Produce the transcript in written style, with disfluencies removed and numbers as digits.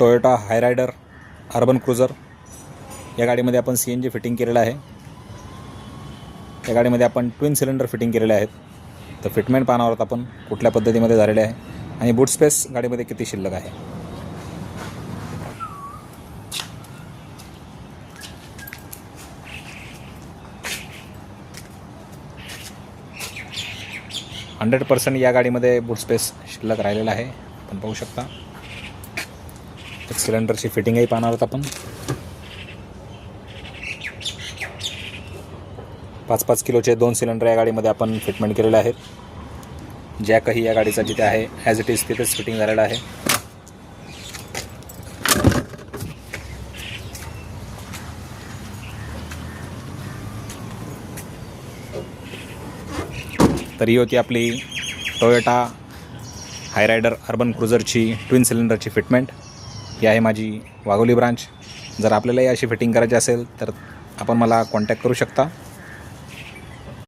Toyota हायरायडर urban cruiser या गाडीमध्ये आपण CNG फिटिंग केलेलं आहे। या गाडीमध्ये आपण ट्विन सिलेंडर फिटिंग केलेले आहेत। तर फिटमेंट पाहणार आहोत आपण कुठल्या पद्धतीमध्ये झालेले आहे आणि बूट स्पेस गाडीमध्ये किती शिल्लक आहे। %100% या गाडीमध्ये बूट स्पेस शिल्लक राहिलेला आहे। आपण पाहू शकता। एक सिलेंडरची फिटिंगही पाहणार आहोत आपण। 5-5 किलोचे 2 सिलेंडर या गाडीमध्ये आपण फिटमेंट केलेले आहेत। जॅकही या गाडीचा जिथे आहे ॲज इट इज तिथेच फिटिंग झालेला आहे। तर ही होती आपली टोयोटा हायरायडर अर्बन क्रुझरची ट्विन सिलेंडरची फिटमेंट। ही आहे माझी वाघोली ब्रांच। जर आपल्यालाही अशी फिटिंग करायची असेल तर आपण मला कॉन्टॅक्ट करू शकता।